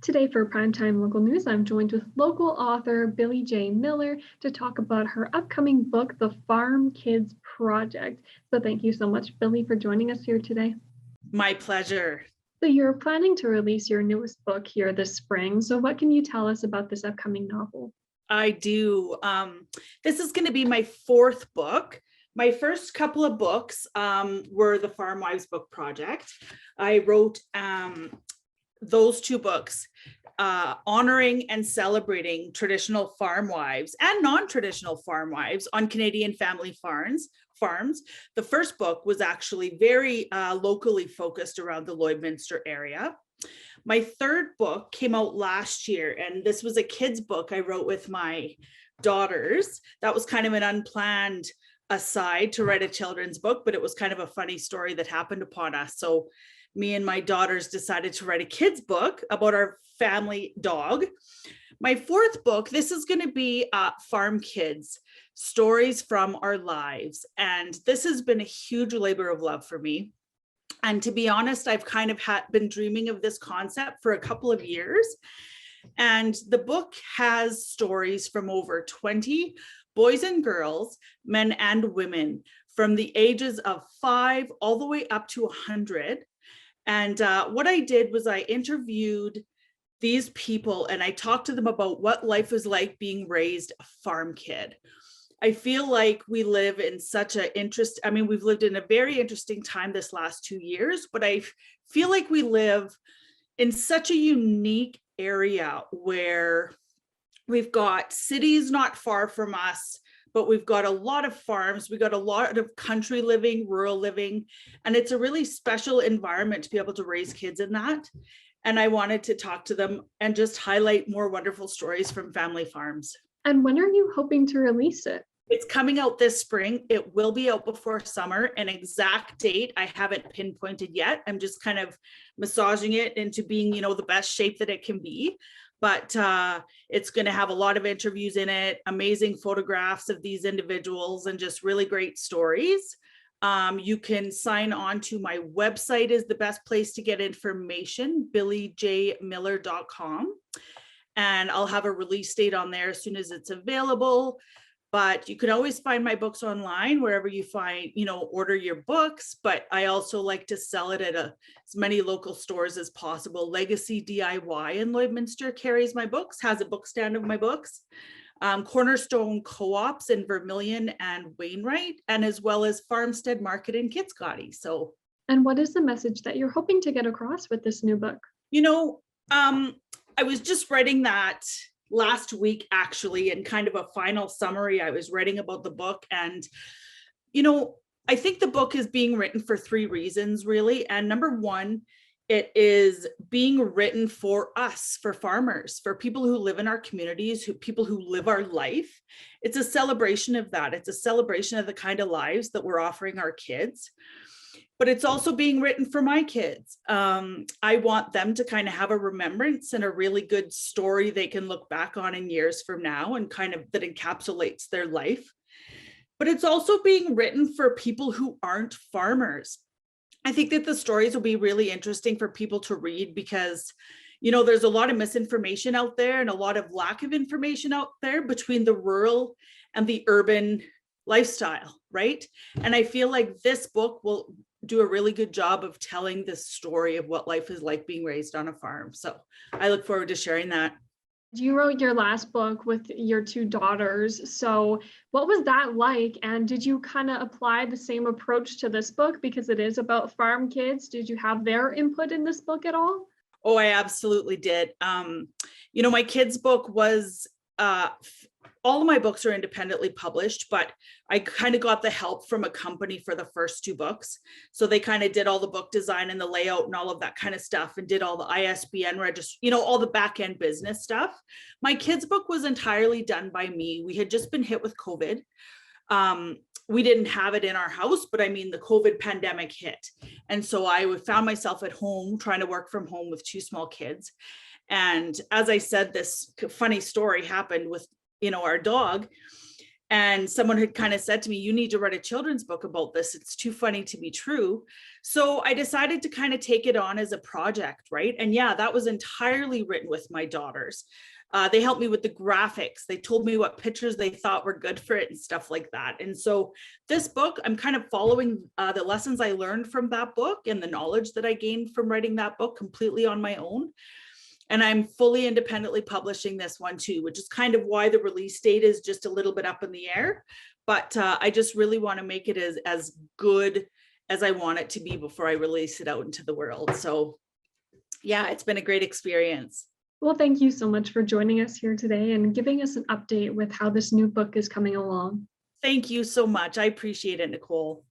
Today for Primetime Local News, I'm joined with local author Billi J. Miller to talk about her upcoming book, The Farm Kids Project. So thank you so much, Billi, for joining us here today. My pleasure. So you're planning to release your newest book here this spring. So what can you tell us about this upcoming novel? I do. This is going to be my fourth book. My first couple of books were the Farm Wives Book Project. I wrote those two books honoring and celebrating traditional farm wives and non-traditional farm wives on Canadian family farms. The first book was actually very locally focused around the Lloydminster area. My third book came out last year, and this was a kid's book I wrote with my daughters. That was kind of an unplanned aside to write a children's book, but it was kind of a funny story that happened upon us. So me and my daughters decided to write a kid's book about our family dog. My fourth book, this is going to be Farm Kids, Stories from Our Lives. And this has been a huge labor of love for me. And to be honest, I've kind of been dreaming of this concept for a couple of years. And the book has stories from over 20 boys and girls, men and women, from the ages of 5 all the way up to 100. And what I did was I interviewed these people and I talked to them about what life is like being raised a farm kid. I feel like we live in such we've lived in a very interesting time this last 2 years, but I feel like we live in such a unique area where we've got cities not far from us, but we've got a lot of farms, we've got a lot of country living, rural living, and it's a really special environment to be able to raise kids in that. And I wanted to talk to them and just highlight more wonderful stories from family farms. And when are you hoping to release it? It's coming out this spring. It will be out before summer. An exact date I haven't pinpointed yet. I'm just kind of massaging it into being, the best shape that it can be. But it's going to have a lot of interviews in it, amazing photographs of these individuals, and just really great stories. You can sign on to my website is the best place to get information, billijmiller.com. And I'll have a release date on there as soon as it's available. But you can always find my books online wherever you find, order your books. But I also like to sell it at as many local stores as possible. Legacy DIY in Lloydminster carries my books, has a book stand of my books. Cornerstone Co-ops in Vermilion and Wainwright, and as well as Farmstead Market in Kitscoty. And what is the message that you're hoping to get across with this new book? I was just writing that last week, actually, and kind of a final summary. I was writing about the book, and I think the book is being written for 3 reasons, really. And number one, it is being written for us, for farmers, for people who live in our communities, people who live our life. It's a celebration of that. It's a celebration of the kind of lives that we're offering our kids. But it's also being written for my kids. I want them to kind of have a remembrance and a really good story they can look back on in years from now, and kind of that encapsulates their life. But it's also being written for people who aren't farmers. I think that the stories will be really interesting for people to read because, there's a lot of misinformation out there and a lot of lack of information out there between the rural and the urban lifestyle, right? And I feel like this book will do a really good job of telling this story of what life is like being raised on a farm. So I look forward to sharing that. You wrote your last book with your 2 daughters. So what was that like? And did you kind of apply the same approach to this book because it is about farm kids? Did you have their input in this book at all? Oh, I absolutely did. My kids' book was all of my books are independently published, but I kind of got the help from a company for the first 2 books. So they kind of did all the book design and the layout and all of that kind of stuff, and did all the ISBN register, all the back end business stuff. My kids' book was entirely done by me. We had just been hit with COVID. We didn't have it in our house, but the COVID pandemic hit. And so I found myself at home trying to work from home with 2 small kids. And as I said, this funny story happened with, our dog. And someone had kind of said to me, you need to write a children's book about this. It's too funny to be true. So I decided to kind of take it on as a project, right? And yeah, that was entirely written with my daughters. They helped me with the graphics. They told me what pictures they thought were good for it and stuff like that. And so this book, I'm kind of following the lessons I learned from that book and the knowledge that I gained from writing that book completely on my own. And I'm fully independently publishing this one too, which is kind of why the release date is just a little bit up in the air. But I just really want to make it as good as I want it to be before I release it out into the world. So yeah, it's been a great experience. Well, thank you so much for joining us here today and giving us an update with how this new book is coming along. Thank you so much. I appreciate it, Nicole.